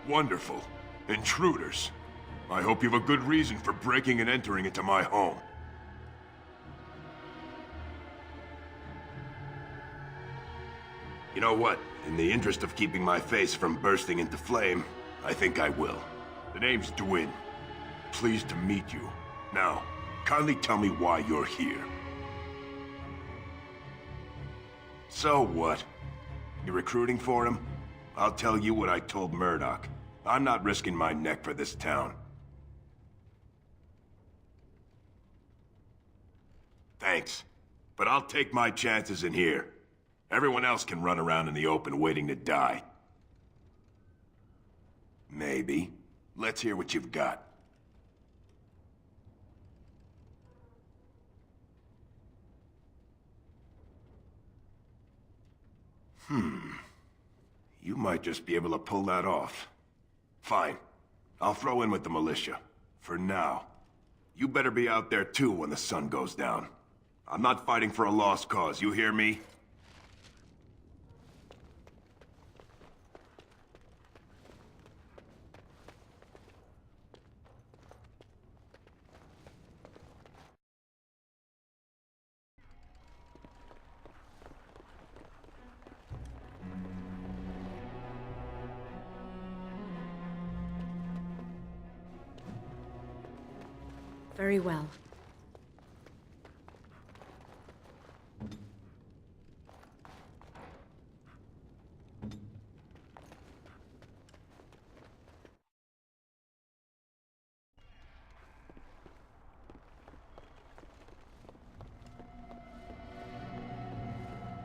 Wonderful. Intruders. I hope you have a good reason for breaking and entering into my home. You know what? In the interest of keeping my face from bursting into flame, I think I will. The name's Dwyn. Pleased to meet you. Now, kindly tell me why you're here. So what? You recruiting for him? I'll tell you what I told Murdoch. I'm not risking my neck for this town. Thanks. But I'll take my chances in here. Everyone else can run around in the open waiting to die. Maybe. Let's hear what you've got. You might just be able to pull that off. Fine. I'll throw in with the militia. For now. You better be out there too when the sun goes down. I'm not fighting for a lost cause, you hear me? Very well.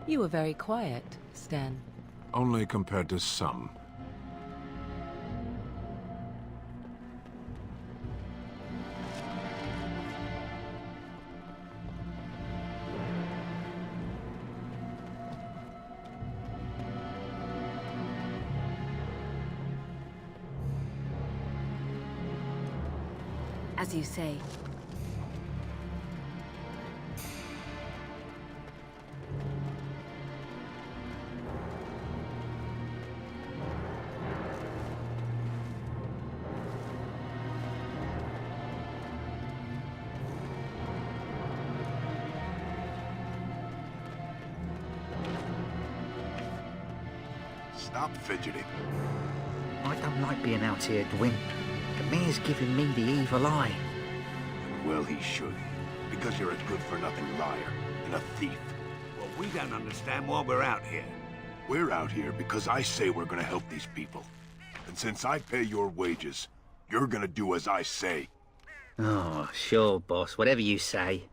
You were very quiet, Stan. Only compared to some. As you say. Stop fidgeting. I don't like being out here, Dwyn. The mayor's giving me the evil eye. Well, he should. Because you're a good-for-nothing liar and a thief. Well, we don't understand why we're out here. We're out here because I say we're gonna help these people. And since I pay your wages, you're gonna do as I say. Oh, sure, boss. Whatever you say.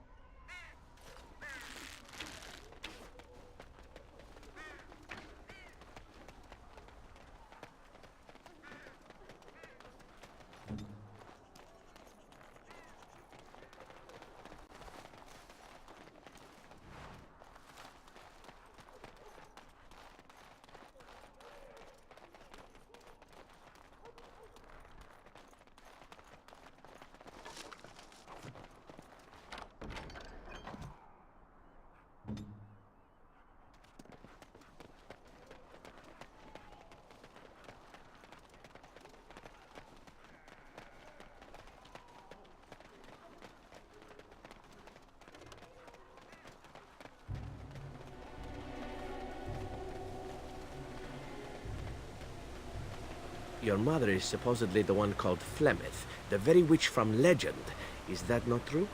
Your mother is supposedly the one called Flemeth, the very witch from legend. Is that not true?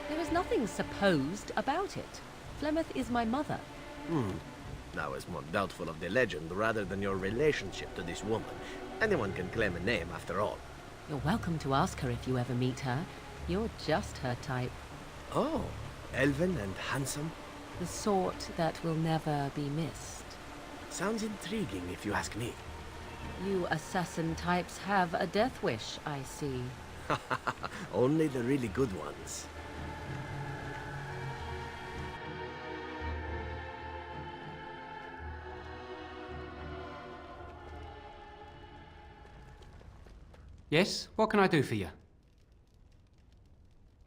There is nothing supposed about it. Flemeth is my mother. I was more doubtful of the legend rather than your relationship to this woman. Anyone can claim a name after all. You're welcome to ask her if you ever meet her. You're just her type. Oh, elven and handsome? The sort that will never be missed. Sounds intriguing if you ask me. You assassin types have a death wish, I see. Only the really good ones. Yes? What can I do for you?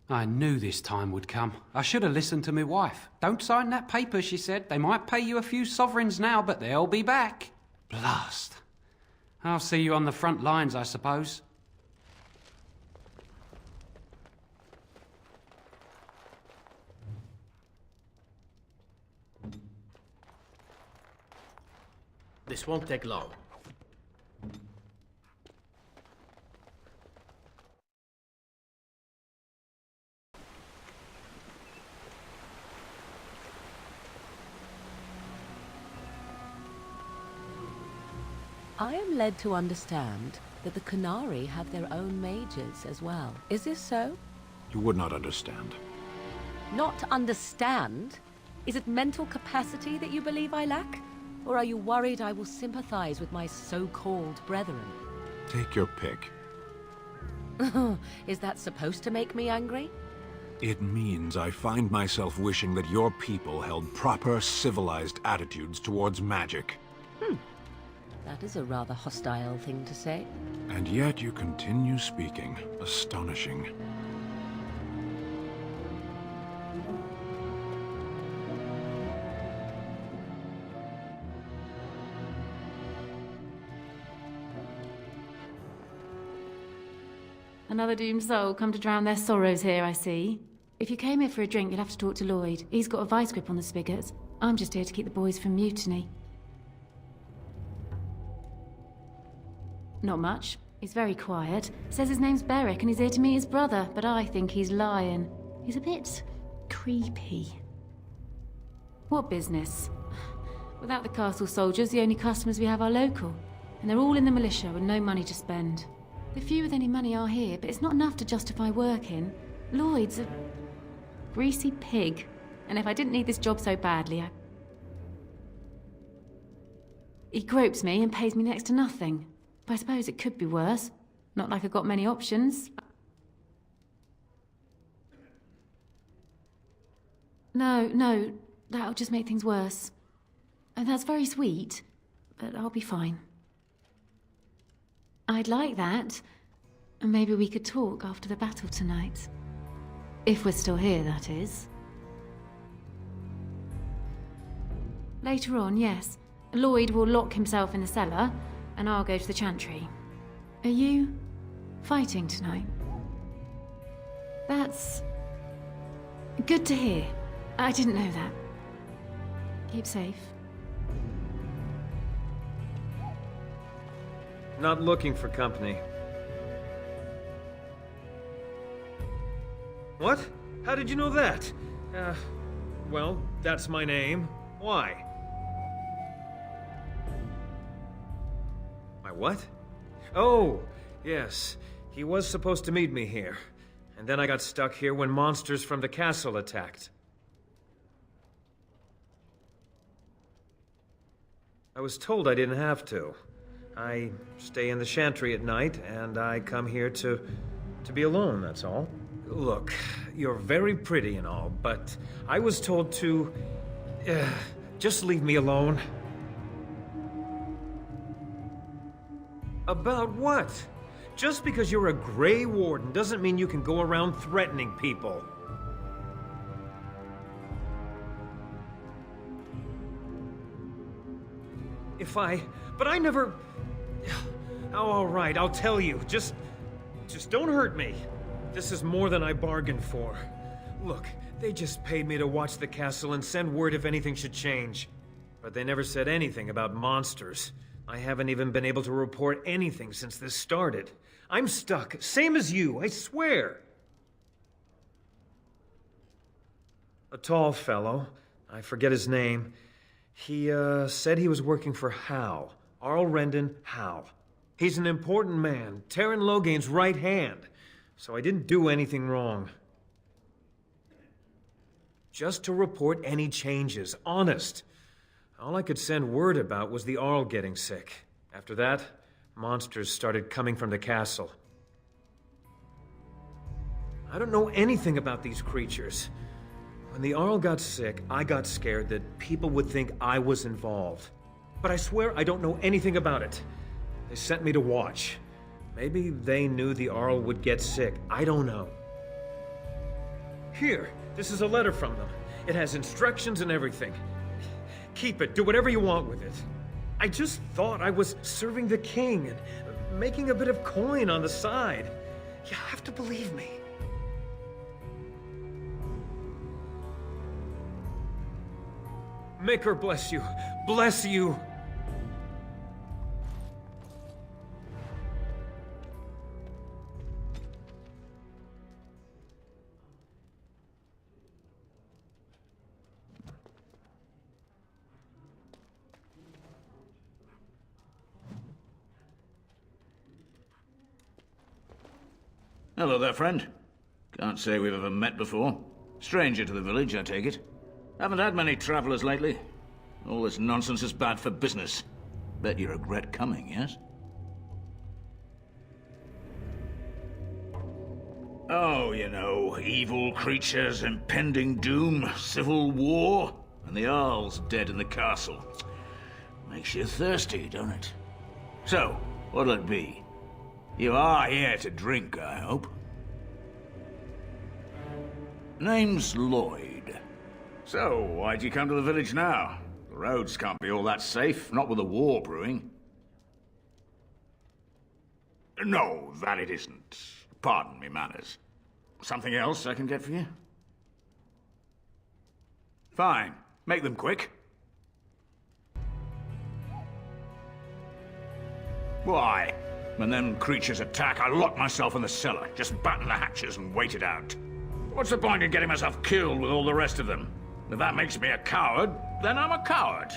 I knew this time would come. I should have listened to my wife. Don't sign that paper, she said. They might pay you a few sovereigns now, but they'll be back. Blast. I'll see you on the front lines, I suppose. This won't take long. I am led to understand that the Qunari have their own mages as well. Is this so? You would not understand. Not understand? Is it mental capacity that you believe I lack? Or are you worried I will sympathize with my so-called brethren? Take your pick. Is that supposed to make me angry? It means I find myself wishing that your people held proper, civilized attitudes towards magic. That is a rather hostile thing to say. And yet you continue speaking. Astonishing. Another doomed soul come to drown their sorrows here, I see. If you came here for a drink, you'll have to talk to Lloyd. He's got a vice grip on the spigots. I'm just here to keep the boys from mutiny. Not much. He's very quiet. Says his name's Beric and he's here to meet his brother, but I think he's lying. He's a bit creepy. What business? Without the castle soldiers, the only customers we have are local. And they're all in the militia with no money to spend. The few with any money are here, but it's not enough to justify working. Lloyd's a greasy pig. And if I didn't need this job so badly, he gropes me and pays me next to nothing. But I suppose it could be worse. Not like I've got many options. No, that'll just make things worse. And that's very sweet, but I'll be fine. I'd like that. And maybe we could talk after the battle tonight. If we're still here, that is. Later on, yes. Lloyd will lock himself in the cellar, and I'll go to the chantry. Are you fighting tonight? That's good to hear. I didn't know that. Keep safe. Not looking for company. What? How did you know that? Well, that's my name. Why? My what? Oh, yes. He was supposed to meet me here. And then I got stuck here when monsters from the castle attacked. I was told I didn't have to. I stay in the chantry at night, and I come here to be alone, that's all. Look, you're very pretty and all, but I was told to... just leave me alone. About what? Just because you're a Grey Warden doesn't mean you can go around threatening people. But I never... Oh, all right, I'll tell you. Just don't hurt me. This is more than I bargained for. Look, they just paid me to watch the castle and send word if anything should change. But they never said anything about monsters. I haven't even been able to report anything since this started. I'm stuck, same as you, I swear. A tall fellow, I forget his name. He, said he was working for Hal. Arl Rendon Hal. He's an important man, Taron Loghain's right hand. So I didn't do anything wrong. Just to report any changes, honest. All I could send word about was the Arl getting sick. After that, monsters started coming from the castle. I don't know anything about these creatures. When the Arl got sick, I got scared that people would think I was involved. But I swear I don't know anything about it. They sent me to watch. Maybe they knew the Arl would get sick. I don't know. Here, this is a letter from them. It has instructions and everything. Keep it. Do whatever you want with it. I just thought I was serving the king and making a bit of coin on the side. You have to believe me. Maker bless you. Bless you. Hello there, friend. Can't say we've ever met before. Stranger to the village, I take it. Haven't had many travelers lately. All this nonsense is bad for business. Bet you regret coming, yes? Oh, you know, evil creatures, impending doom, civil war, and the Arl's dead in the castle. Makes you thirsty, don't it? So, what'll it be? You are here to drink, I hope. Name's Lloyd. So, why'd you come to the village now? The roads can't be all that safe, not with a war brewing. No, that it isn't. Pardon me manners. Something else I can get for you? Fine. Make them quick. Why? When them creatures attack, I lock myself in the cellar. Just batten the hatches and wait it out. What's the point in getting myself killed with all the rest of them? If that makes me a coward, then I'm a coward.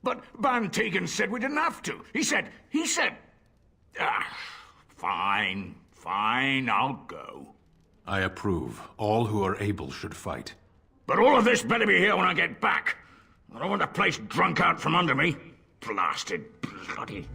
But Van Tegan said we didn't have to. He said... Fine, I'll go. I approve. All who are able should fight. But all of this better be here when I get back. I don't want the place drunk out from under me. Blasted bloody...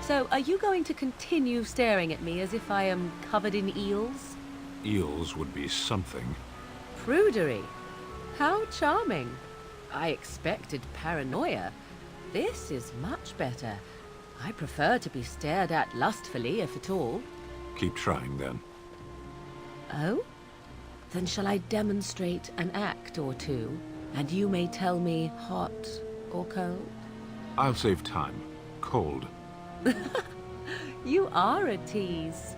So, are you going to continue staring at me as if I am covered in eels? Eels would be something. Prudery. How charming. I expected paranoia. This is much better. I prefer to be stared at lustfully, if at all. Keep trying, then. Oh? Then shall I demonstrate an act or two, and you may tell me hot or cold? I'll save time. Cold. You are a tease.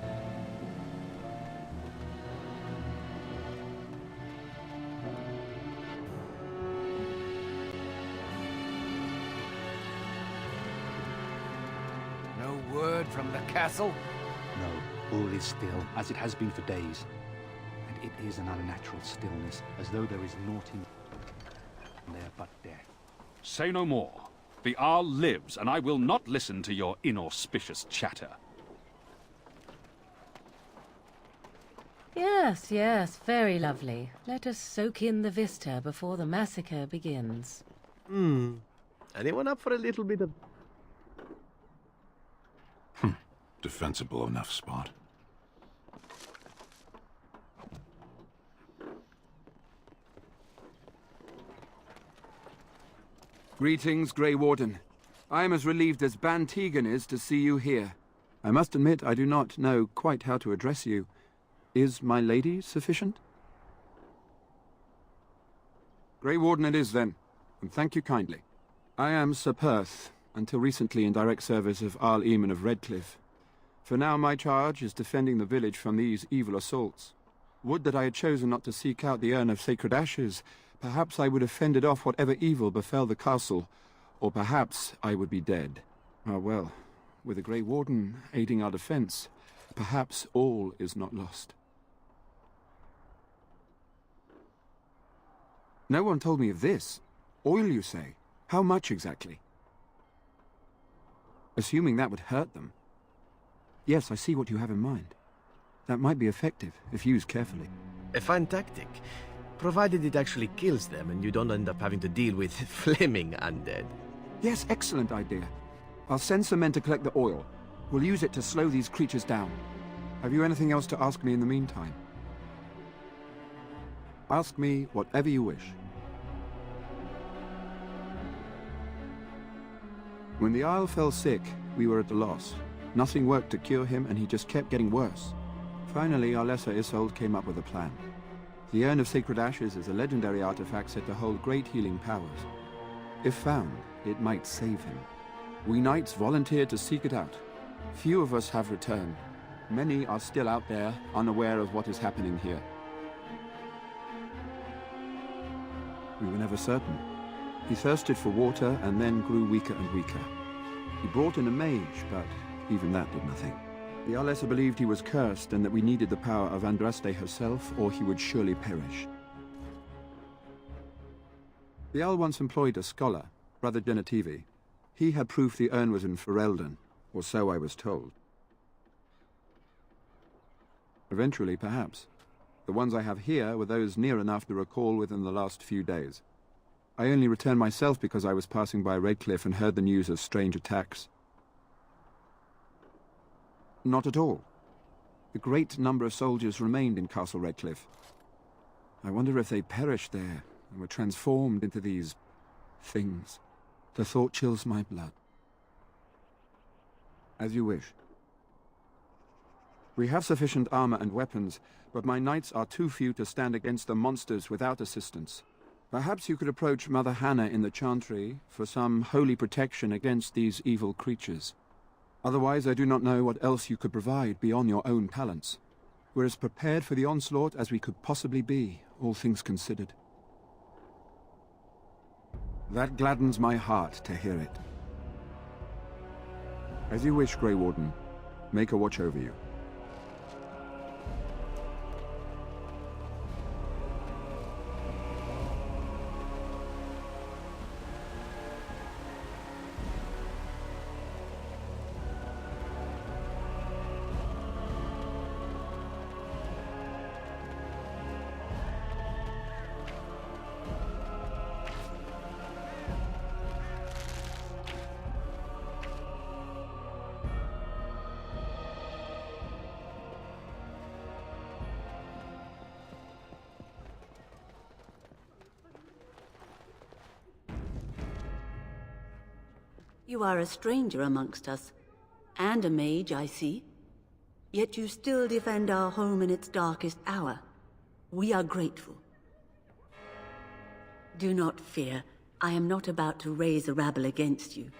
No word from the castle? No, all is still, as it has been for days. And it is an unnatural stillness, as though there is naught in there but death. Say no more. The Arl lives, and I will not listen to your inauspicious chatter. Yes, yes, very lovely. Let us soak in the vista before the massacre begins. Anyone up for a little bit of... Defensible enough spot. Greetings, Grey Warden. I am as relieved as Van Tegan is to see you here. I must admit I do not know quite how to address you. Is my lady sufficient? Grey Warden it is, then, and thank you kindly. I am Sir Perth, until recently in direct service of Arl Eamon of Redcliffe. For now my charge is defending the village from these evil assaults. Would that I had chosen not to seek out the urn of sacred ashes. Perhaps I would have fended off whatever evil befell the castle, or perhaps I would be dead. Ah well, with the Grey Warden aiding our defense, perhaps all is not lost. No one told me of this. Oil, you say? How much exactly? Assuming that would hurt them. Yes, I see what you have in mind. That might be effective, if used carefully. A fine tactic, provided it actually kills them and you don't end up having to deal with flaming undead. Yes, excellent idea. I'll send some men to collect the oil. We'll use it to slow these creatures down. Have you anything else to ask me in the meantime? Ask me whatever you wish. When the Isle fell sick, we were at a loss. Nothing worked to cure him, and he just kept getting worse. Finally, our lesser Isolde came up with a plan. The Urn of Sacred Ashes is a legendary artifact said to hold great healing powers. If found, it might save him. We knights volunteered to seek it out. Few of us have returned. Many are still out there, unaware of what is happening here. We were never certain. He thirsted for water and then grew weaker and weaker. He brought in a mage, but even that did nothing. The Arlessa believed he was cursed and that we needed the power of Andraste herself, or he would surely perish. The Owl once employed a scholar, Brother Genetivi. He had proof the urn was in Ferelden, or so I was told. Eventually, perhaps. The ones I have here were those near enough to recall within the last few days. I only returned myself because I was passing by Redcliffe and heard the news of strange attacks. Not at all. A great number of soldiers remained in Castle Redcliffe. I wonder if they perished there and were transformed into these things. The thought chills my blood. As you wish. We have sufficient armor and weapons, but my knights are too few to stand against the monsters without assistance. Perhaps you could approach Mother Hannah in the Chantry for some holy protection against these evil creatures. Otherwise, I do not know what else you could provide beyond your own talents. We're as prepared for the onslaught as we could possibly be, all things considered. That gladdens my heart to hear it. As you wish, Grey Warden. Make a watch over you. You are a stranger amongst us, and a mage, I see. Yet you still defend our home in its darkest hour. We are grateful. Do not fear. I am not about to raise a rabble against you.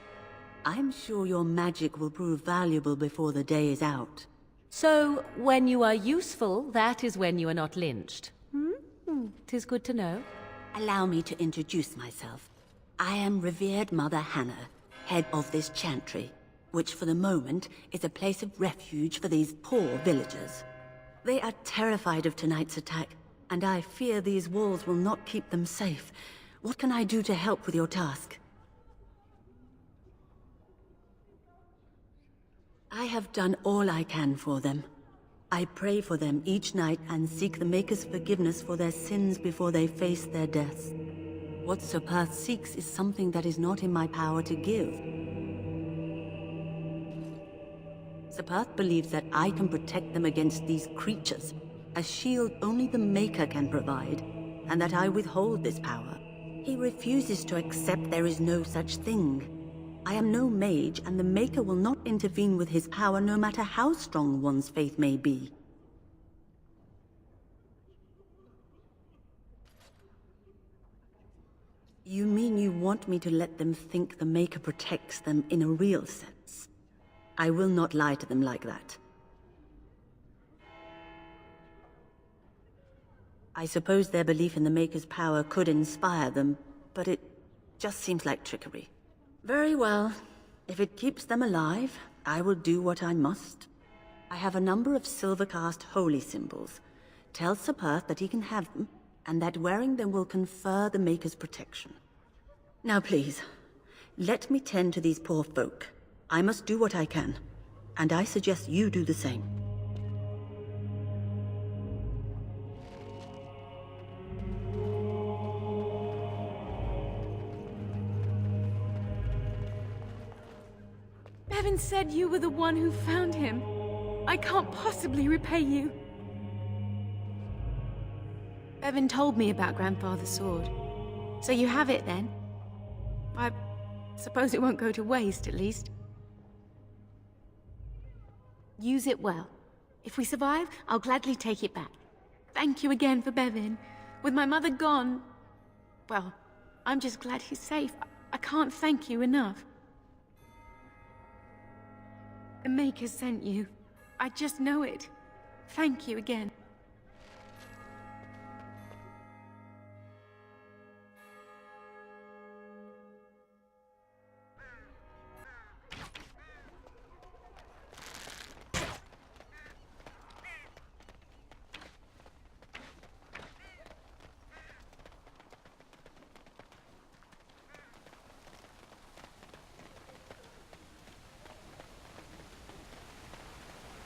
I am sure your magic will prove valuable before the day is out. So, when you are useful, that is when you are not lynched. 'Tis good to know. Allow me to introduce myself. I am revered Mother Hannah, head of this chantry, which for the moment is a place of refuge for these poor villagers. They are terrified of tonight's attack, and I fear these walls will not keep them safe. What can I do to help with your task? I have done all I can for them. I pray for them each night and seek the Maker's forgiveness for their sins before they face their deaths. What Sir Perth seeks is something that is not in my power to give. Sir Perth believes that I can protect them against these creatures, a shield only the Maker can provide, and that I withhold this power. He refuses to accept there is no such thing. I am no mage, and the Maker will not intervene with his power no matter how strong one's faith may be. You mean you want me to let them think the Maker protects them in a real sense? I will not lie to them like that. I suppose their belief in the Maker's power could inspire them, but it just seems like trickery. Very well. If it keeps them alive, I will do what I must. I have a number of silver-cast holy symbols. Tell Sir Perth that he can have them, and that wearing them will confer the Maker's protection. Now please, let me tend to these poor folk. I must do what I can, and I suggest you do the same. Bevin said you were the one who found him. I can't possibly repay you. Bevin told me about Grandfather's sword. So you have it then? I suppose it won't go to waste, at least. Use it well. If we survive, I'll gladly take it back. Thank you again for Bevin. With my mother gone... well, I'm just glad he's safe. I can't thank you enough. The Maker sent you. I just know it. Thank you again.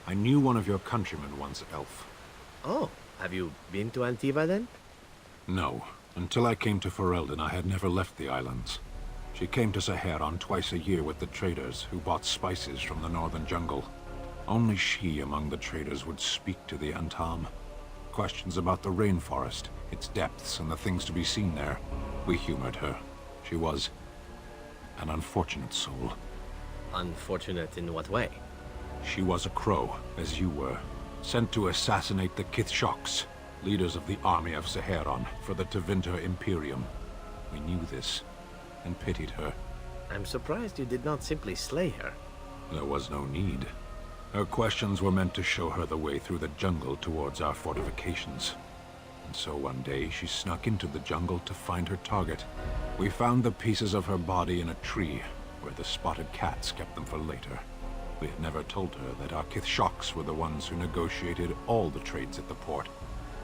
I knew one of your countrymen once, Elf. Oh, have you been to Antiva then? No. Until I came to Ferelden, I had never left the islands. She came to Saheron twice a year with the traders who bought spices from the northern jungle. Only she among the traders would speak to the Antam. Questions about the rainforest, its depths, and the things to be seen there. We humored her. She was an unfortunate soul. Unfortunate in what way? She was a crow, as you were, sent to assassinate the Kithshoks, leaders of the army of Saheron, for the Tevinter Imperium. We knew this, and pitied her. I'm surprised you did not simply slay her. There was no need. Her questions were meant to show her the way through the jungle towards our fortifications. And so one day, she snuck into the jungle to find her target. We found the pieces of her body in a tree, where the spotted cats kept them for later. We had never told her that our Kithshoks were the ones who negotiated all the trades at the port.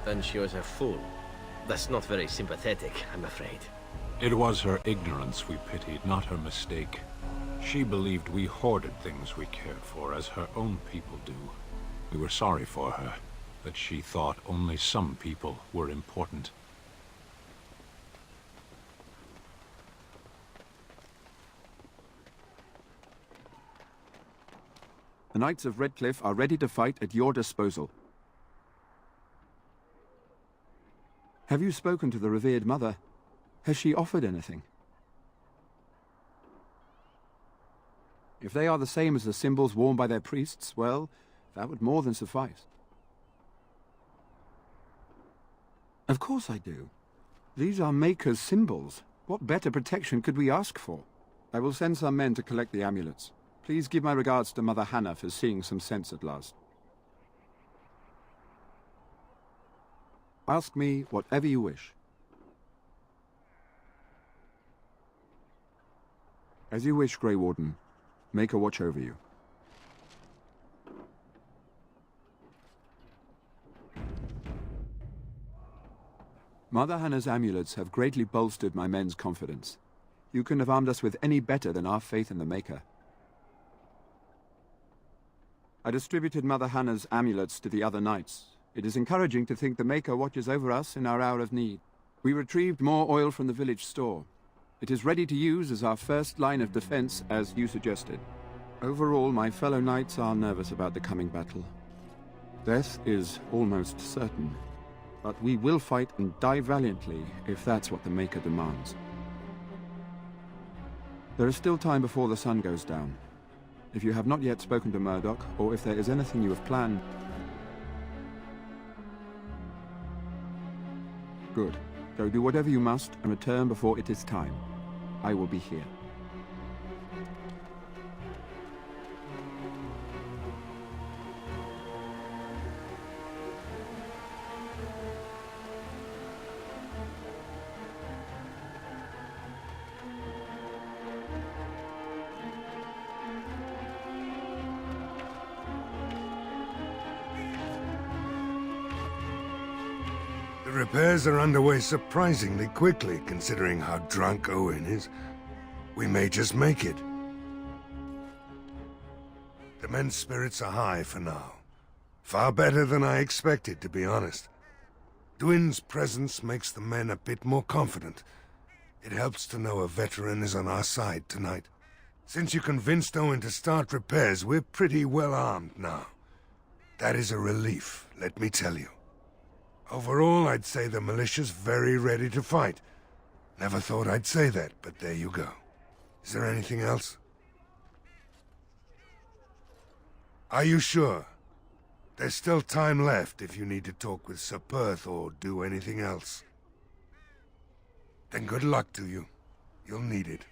Then she was a fool. That's not very sympathetic, I'm afraid. It was her ignorance we pitied, not her mistake. She believed we hoarded things we cared for, as her own people do. We were sorry for her, that she thought only some people were important. The Knights of Redcliffe are ready to fight at your disposal. Have you spoken to the revered mother? Has she offered anything? If they are the same as the symbols worn by their priests, well, that would more than suffice. Of course I do. These are Maker's symbols. What better protection could we ask for? I will send some men to collect the amulets. Please give my regards to Mother Hannah for seeing some sense at last. Ask me whatever you wish. As you wish, Grey Warden. Maker watch over you. Mother Hannah's amulets have greatly bolstered my men's confidence. You couldn't have armed us with any better than our faith in the Maker. I distributed Mother Hannah's amulets to the other knights. It is encouraging to think the Maker watches over us in our hour of need. We retrieved more oil from the village store. It is ready to use as our first line of defense, as you suggested. Overall, my fellow knights are nervous about the coming battle. Death is almost certain, but we will fight and die valiantly if that's what the Maker demands. There is still time before the sun goes down. If you have not yet spoken to Murdoch, or if there is anything you have planned... Good. Go do whatever you must and return before it is time. I will be here. The repairs are underway surprisingly quickly, considering how drunk Owen is. We may just make it. The men's spirits are high for now. Far better than I expected, to be honest. Dwyn's presence makes the men a bit more confident. It helps to know a veteran is on our side tonight. Since you convinced Owen to start repairs, we're pretty well armed now. That is a relief, let me tell you. Overall, I'd say the militia's very ready to fight. Never thought I'd say that, but there you go. Is there anything else? Are you sure? There's still time left if you need to talk with Sir Perth or do anything else. Then good luck to you. You'll need it.